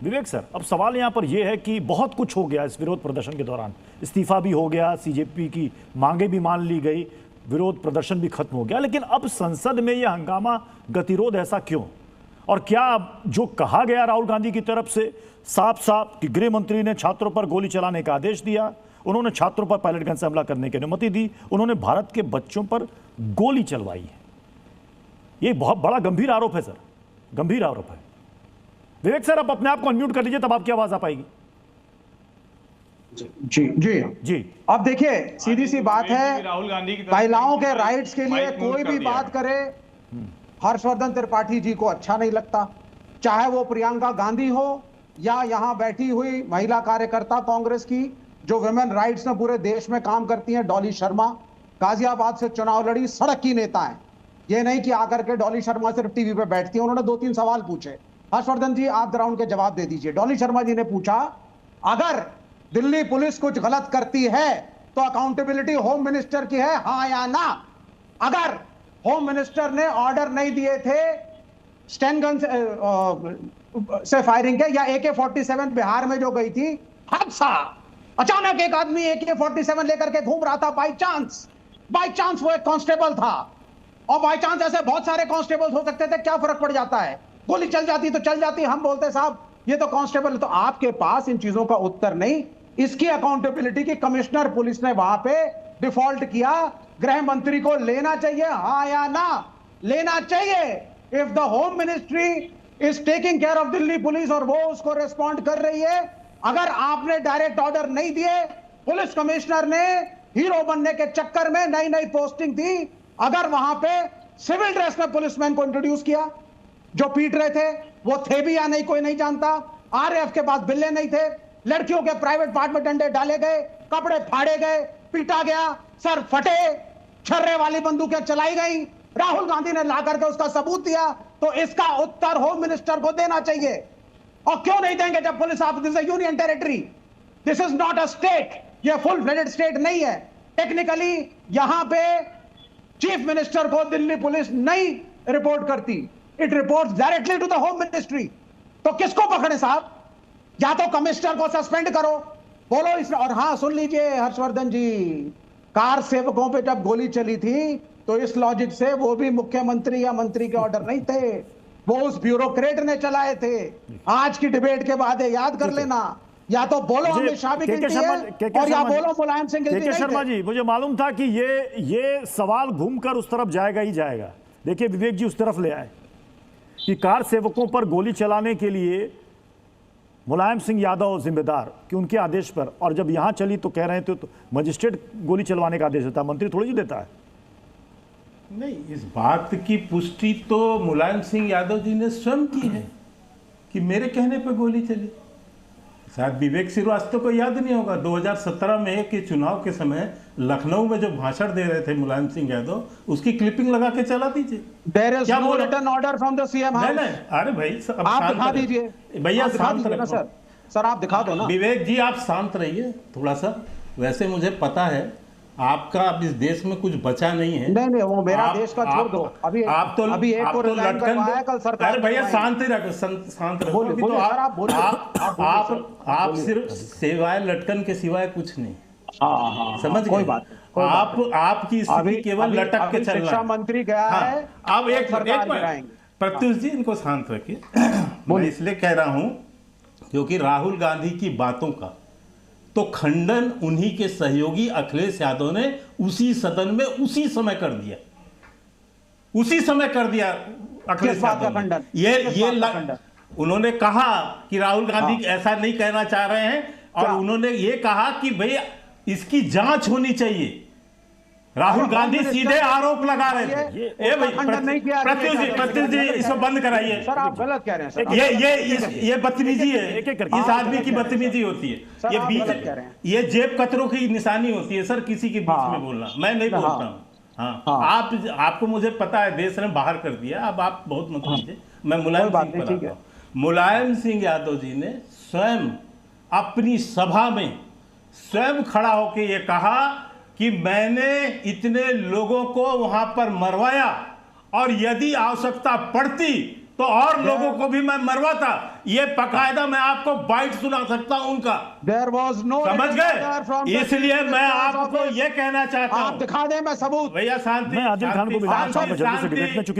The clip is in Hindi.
विवेक सर, अब सवाल यहाँ पर यह है कि बहुत कुछ हो गया इस विरोध प्रदर्शन के दौरान। इस्तीफा भी हो गया, सीजेपी की मांगे भी मान ली गई, विरोध प्रदर्शन भी खत्म हो गया, लेकिन अब संसद में यह हंगामा गतिरोध ऐसा क्यों? और क्या जो कहा गया राहुल गांधी की तरफ से साफ साफ कि गृह मंत्री ने छात्रों पर गोली चलाने का आदेश दिया, उन्होंने छात्रों पर पायलट गन से हमला करने की अनुमति दी, उन्होंने भारत के बच्चों पर गोली चलवाई है, ये बहुत बड़ा गंभीर आरोप है सर, गंभीर आरोप है। विवेक सर, आप अपने आप को अनम्यूट कर लीजिए, तब आपकी आवाज आ पाएगी। जी जी जी। अब देखिए, सीधी सी बात है, राहुल गांधी की महिलाओं के राइट्स के लिए कोई भी बात करे, हर्षवर्धन त्रिपाठी जी को अच्छा नहीं लगता, चाहे वो प्रियंका गांधी हो या यहां बैठी हुई महिला कार्यकर्ता कांग्रेस की जो विमेन राइट्स में पूरे देश में काम करती हैं, डॉली शर्मा, गाजियाबाद से चुनाव लड़ी, सड़क की नेता है। ये नहीं कि आकर के डॉली शर्मा सिर्फ टीवी पे बैठती है। उन्होंने 2-3 सवाल पूछे, हर्षवर्धन जी आप जरा उनके जवाब दे दीजिए। डॉली शर्मा जी ने पूछा, अगर दिल्ली पुलिस कुछ गलत करती है तो अकाउंटेबिलिटी होम मिनिस्टर की है, हां या ना? अगर होम मिनिस्टर ने ऑर्डर नहीं दिए थे स्टेन गन से फायरिंग के, या AK-47 बिहार में जो गई थी, हादसा, अचानक एक आदमी AK-47 लेकर के घूम रहा था, बाय चांस वो एक कांस्टेबल था, और बाय चांस ऐसे बहुत सारे कांस्टेबल हो सकते थे, क्या फर्क पड़ जाता है? गोली चल जाती तो चल जाती, हम बोलते साहब ये तो कांस्टेबल। तो आपके पास इन चीजों का उत्तर नहीं। इसकी अकाउंटेबिलिटी की कमिश्नर पुलिस ने वहां पे डिफॉल्ट किया, गृह मंत्री को लेना चाहिए, हां या ना? लेना चाहिए। If the home ministry is taking care of Delhi police और वो उसको रिस्पॉन्ड कर रही है, अगर आपने डायरेक्ट ऑर्डर नहीं दिए, पुलिस कमिश्नर ने हीरो बनने के चक्कर में नई नई पोस्टिंग दी, अगर वहां पे सिविल ड्रेस में पुलिसमैन को इंट्रोड्यूस किया, जो पीट रहे थे वो थे भी या नहीं कोई नहीं जानता, RAF के पास बिल्ले नहीं थे, लड़कियों के प्राइवेट पार्ट में डंडे डाले गए, कपड़े फाड़े गए, पीटा गया, सर फटे, छर्रे वाली बंदूकें चलाई गई, राहुल गांधी ने ला करके उसका सबूत दिया, तो इसका उत्तर होम मिनिस्टर को देना चाहिए। और क्यों नहीं देंगे जब police this is union territory, this is not a state, ये फुल फ्लेडेड स्टेट नहीं है। टेक्निकली यहां पे चीफ मिनिस्टर को दिल्ली पुलिस नहीं रिपोर्ट करती, it reports directly to the home ministry. तो किसको पकड़े साहब? या तो कमिश्नर को सस्पेंड करो, बोलो इस। और हां, सुन लीजिए हर्षवर्धन जी, कार सेवकों पे जब गोली चली थी तो इस लॉजिक से वो भी मुख्यमंत्री या मंत्री के ऑर्डर नहीं थे, वो उस ब्यूरोक्रेट ने चलाए थे। आज की डिबेट के बाद याद कर लेना, या तो बोलो अमित शाह भी गिल्टी है और या बोलो मुलायम सिंह गिल्टी नहीं थे। शर्मा जी, मुझे मालूम था कि ये सवाल घूमकर उस तरफ जाएगा ही जाएगा। देखिए विवेक जी उस तरफ ले आए कि कार सेवकों पर गोली चलाने के लिए मुलायम सिंह यादव जिम्मेदार कि उनके आदेश पर, और जब यहां चली तो कह रहे थे तो मजिस्ट्रेट गोली चलवाने का आदेश देता है, मंत्री थोड़ी ही देता है। नहीं, इस बात की पुष्टि तो मुलायम सिंह यादव जी ने स्वयं की है कि मेरे कहने पर गोली चली। शायद विवेक श्रीवास्तव को याद नहीं होगा, 2017 में के चुनाव के समय लखनऊ में जो भाषण दे रहे थे मुलायम सिंह यादव, उसकी क्लिपिंग लगा के चला दीजिए। There is no written order from the CM House। नहीं, अरे भाई आप दिखा दीजिए भैया, शांत रहो सर, आप दिखा दो ना। विवेक जी आप शांत रहिए थोड़ा सा। वैसे मुझे पता है आपका अब इस देश में कुछ बचा नहीं है। नहीं, वो मेरा देश का छोड़ दो। अभी एक को रिजाइन करवाया कल सरकार। अरे भैया शांत ही रखो, शांत रहो। तो आप सिर्फ सिवाय लटकन के सिवाय कुछ नहीं। समझ कोई बात नहीं। आपकी स्थिति केवल लटक के चल रहा है। शिक्षा मंत्री गया है, अब एक प्रत्युष जी इनको शांत रखिए। मैं इसलिए कह रहा हूं क्योंकि राहुल गांधी की बातों का तो खंडन उन्हीं के सहयोगी अखिलेश यादव ने उसी सदन में उसी समय कर दिया, अखिलेश यादव ने। ये उन्होंने कहा कि राहुल गांधी ऐसा नहीं कहना चाह रहे हैं, और उन्होंने ये कहा कि भाई इसकी जांच होनी चाहिए। राहुल गांधी सीधे आरोप लगा रहे थे। ए भाई प्रत्युष जी इसको बंद कराइए। सर आप गलत कह रहे हैं सर। ये बदतमीजी है, इस आदमी की बदतमीजी होती है। ये जेब कतरों की निशानी होती है सर, किसी के बीच में बोलना। मैं नहीं बोलता हूँ। हाँ, आपको मुझे पता है देश ने बाहर कर दिया, अब आप बहुत मत कीजिए। मैं मुलायम सिंह पर आता हूं। मुलायम सिंह यादव जी ने स्वयं अपनी सभा में स्वयं खड़ा होकर ये कहा कि मैंने इतने लोगों को वहां पर मरवाया, और यदि आवश्यकता पड़ती तो और लोगों को भी मैं मरवाता। ये बकायदा मैं आपको बाइट सुना सकता हूं उनका। There was no समझ from गए? the इसलिए Chief मैं Minister's आपको office. ये कहना चाहता आप हूं, दिखा दें, मैं सबूत। भैया शांति। मैं आदिल खान को भी शांति, जल्दी से शांति। डिबेट में, चूंकि